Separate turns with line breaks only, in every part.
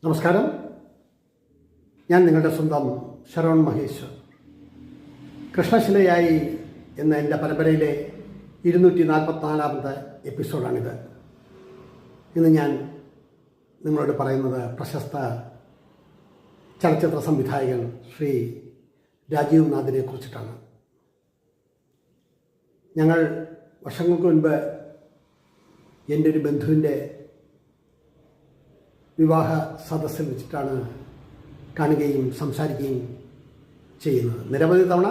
നമസ്കാരം. ഞാൻ നിങ്ങളുടെ സ്വന്തം ശരവൺ മഹേശ്വർ. കൃഷ്ണശിലയായി എന്ന എൻ്റെ പരമ്പരയിലെ 244-ാമത്തെ എപ്പിസോഡാണിത്. ഇന്ന് ഞാൻ നിങ്ങളോട് പറയുന്നത് പ്രശസ്ത ചലച്ചിത്ര സംവിധായകൻ ശ്രീ രാജീവ് നാഥിനെ കുറിച്ചിട്ടാണ്. ഞങ്ങൾ വർഷങ്ങൾക്ക് മുൻപ് എൻ്റെ ഒരു ബന്ധുവിൻ്റെ വിവാഹ സദസ്സിൽ വെച്ചിട്ടാണ് കാണുകയും സംസാരിക്കുകയും ചെയ്യുന്നത്. നിരവധി തവണ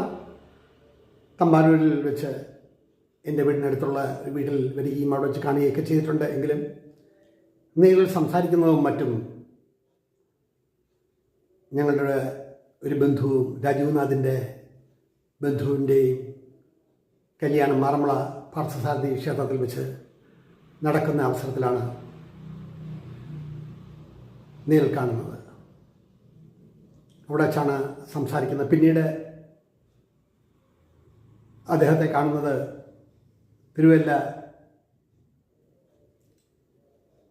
തമ്പാനൂരിൽ വെച്ച് എൻ്റെ വീടിനടുത്തുള്ള വീട്ടിൽ വരികയും അവിടെ വെച്ച് കാണുകയൊക്കെ ചെയ്തിട്ടുണ്ട്. എങ്കിലും നേരിൽ സംസാരിക്കുന്നതും മറ്റും ഞങ്ങളുടെ ഒരു ബന്ധുവും രാജീവ് നാഥിൻ്റെ ബന്ധുവിൻ്റെയും കല്യാണം മാറമ്പള പാർത്ഥസാരഥി ക്ഷേത്രത്തിൽ വെച്ച് നടക്കുന്ന അവസരത്തിലാണ് നേരിൽ കാണുന്നത്. അവിടെ വെച്ചാണ് സംസാരിക്കുന്നത്. പിന്നീട് അദ്ദേഹത്തെ കാണുന്നത് തിരുവല്ല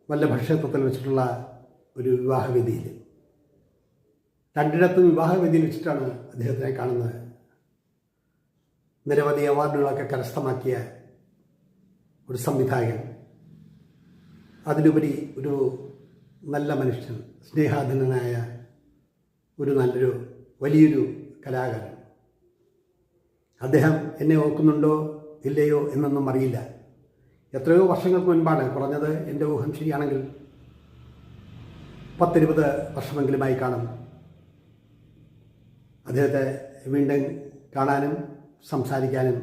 വല്ലഭക്ഷേത്രത്തിൽ വെച്ചിട്ടുള്ള ഒരു വിവാഹവേദിയിൽ. രണ്ടിടത്തും വിവാഹവേദിയിൽ വെച്ചിട്ടാണ് അദ്ദേഹത്തിനെ കാണുന്നത്. നിരവധി അവാർഡുകളൊക്കെ കരസ്ഥമാക്കിയ ഒരു സംവിധായകൻ, അതിലുപരി ഒരു നല്ല മനുഷ്യൻ, സ്നേഹാധീനനായ ഒരു വലിയൊരു കലാകാരൻ. അദ്ദേഹം എന്നെ ഓർക്കുന്നുണ്ടോ ഇല്ലയോ എന്നൊന്നും അറിയില്ല. എത്രയോ വർഷങ്ങൾക്ക് മുൻപാണ്, കുറഞ്ഞത് എൻ്റെ ഊഹം ശരിയാണെങ്കിൽ 10-20 വർഷമെങ്കിലുമായി കാണും, അദ്ദേഹത്തെ വീണ്ടും കാണാനും സംസാരിക്കാനും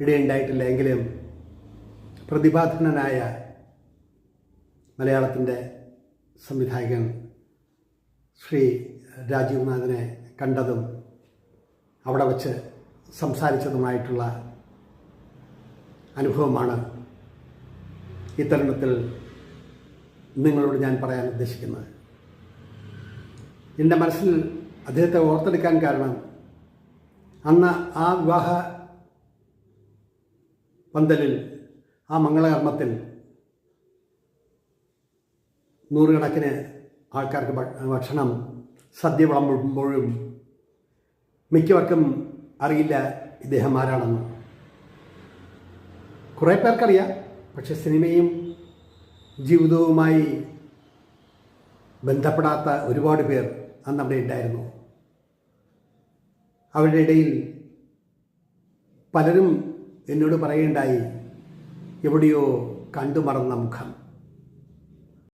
ഇടയുണ്ടായിട്ടില്ല. എങ്കിലും പ്രതിഭാധനനായ മലയാളത്തിൻ്റെ സംവിധായകൻ ശ്രീ രാജീവ് നാഥിനെ കണ്ടതും അവിടെ വച്ച് സംസാരിച്ചതുമായിട്ടുള്ള അനുഭവമാണ് ഈ തരുണത്തിൽ നിങ്ങളോട് ഞാൻ പറയാൻ ഉദ്ദേശിക്കുന്നത്. എൻ്റെ മനസ്സിൽ അദ്ദേഹത്തെ ഓർത്തെടുക്കാൻ കാരണം, അന്ന് ആ വിവാഹ പന്തലിൽ, ആ മംഗളകർമ്മത്തിൽ നൂറുകണക്കിന് ആൾക്കാർക്ക് ഭക്ഷണം, സദ്യ വിളമ്പുമ്പോഴും മിക്കവർക്കും അറിയില്ല ഇദ്ദേഹം ആരാണെന്ന്. കുറേ പേർക്കറിയാം, പക്ഷെ സിനിമയും ജീവിതവുമായി ബന്ധപ്പെടാത്ത ഒരുപാട് പേർ അന്ന് അവിടെ ഉണ്ടായിരുന്നു. അവരുടെ ഇടയിൽ പലരും എന്നോട് പറയുകയുണ്ടായി, എവിടെയോ കണ്ടുമറന്ന മുഖം.